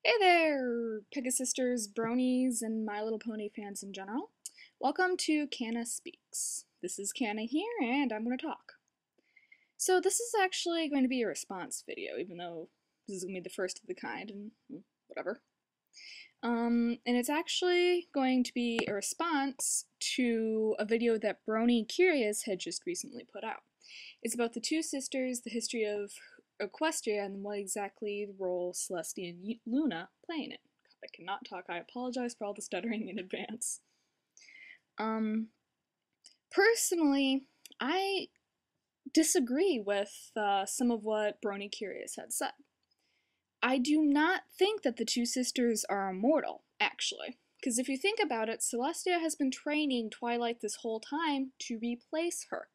Hey there, Pegasisters, Bronies, and My Little Pony fans in general. Welcome to Kanna Speaks. This is Kanna here, and I'm going to talk. So this is actually going to be a response video, even though this is going to be the first of the kind, and whatever. And it's actually going to be a response to a video that Brony Curious had just recently put out. It's about the two sisters, the history of Equestria, and what exactly the role Celestia and Luna play in it. God, I cannot talk. I apologize for all the stuttering in advance. Personally, I disagree with some of what Brony Curious had said. I do not think that the two sisters are immortal, actually. Because if you think about it, Celestia has been training Twilight this whole time to replace her.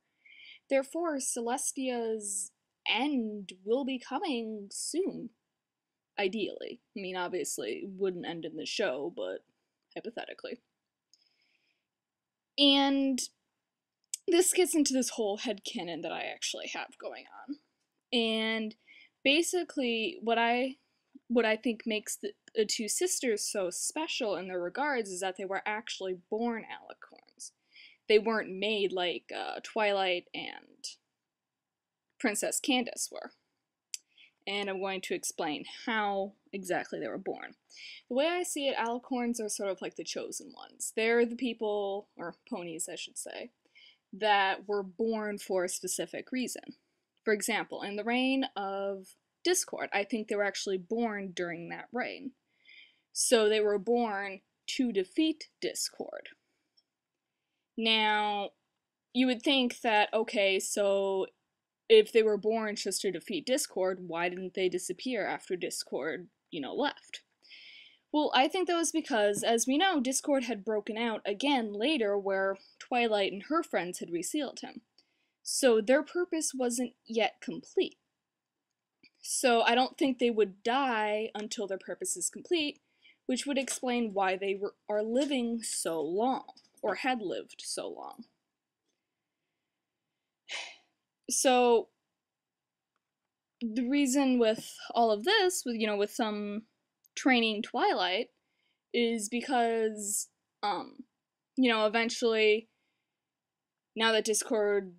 Therefore, Celestia's end will be coming soon. Ideally. I mean, obviously, it wouldn't end in the show, but hypothetically. And this gets into this whole headcanon that I actually have going on. And basically, what I think makes the two sisters so special in their regards is that they were actually born alicorns. They weren't made like Twilight and Princess Candace were. And I'm going to explain how exactly they were born. The way I see it, alicorns are sort of like the chosen ones. They're the people, or ponies I should say, that were born for a specific reason. For example, in the reign of Discord, I think they were actually born during that reign. So they were born to defeat Discord. Now, you would think that, okay, so if they were born just to defeat Discord, why didn't they disappear after Discord, left? Well, I think that was because, as we know, Discord had broken out again later where Twilight and her friends had resealed him. So their purpose wasn't yet complete. So I don't think they would die until their purpose is complete, which would explain why they are living so long, or had lived so long. So the reason with all of this, with some training Twilight, is because, eventually, now that Discord's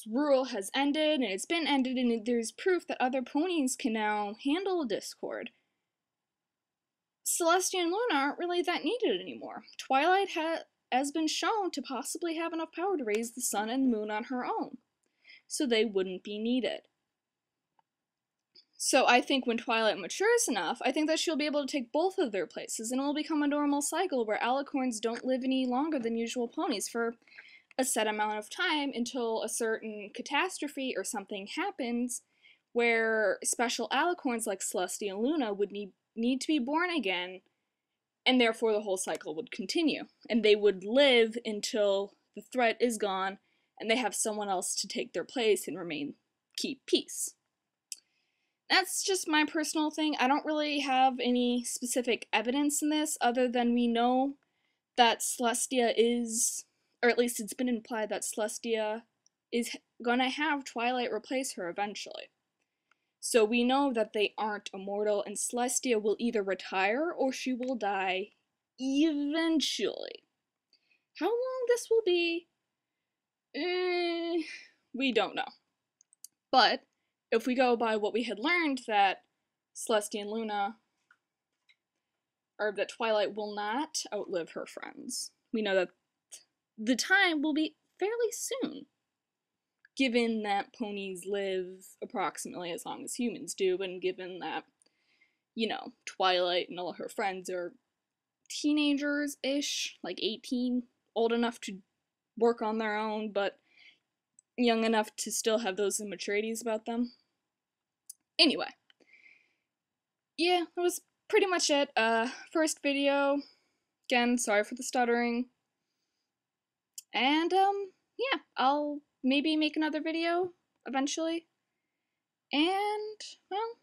rule has ended, and it's been ended, and there's proof that other ponies can now handle Discord, Celestia and Luna aren't really that needed anymore. Twilight has been shown to possibly have enough power to raise the sun and moon on her own, so they wouldn't be needed. So I think when Twilight matures enough, I think that she'll be able to take both of their places, and it will become a normal cycle where alicorns don't live any longer than usual ponies for a set amount of time until a certain catastrophe or something happens where special alicorns like Celestia and Luna would need to be born again, and therefore the whole cycle would continue. And they would live until the threat is gone, and they have someone else to take their place and keep peace. That's just my personal thing. I don't really have any specific evidence in this other than we know that Celestia is, or at least it's been implied that Celestia is gonna have Twilight replace her eventually. So we know that they aren't immortal, and Celestia will either retire or she will die eventually. How long this will be, we don't know. But if we go by what we had learned, that Celestia and Luna, or that Twilight will not outlive her friends, we know that the time will be fairly soon, given that ponies live approximately as long as humans do, and given that, Twilight and all her friends are teenagers-ish, like 18, old enough to work on their own, but young enough to still have those immaturities about them. Anyway, yeah, that was pretty much it. First video. Again, sorry for the stuttering. And, yeah, I'll maybe make another video eventually. And, well,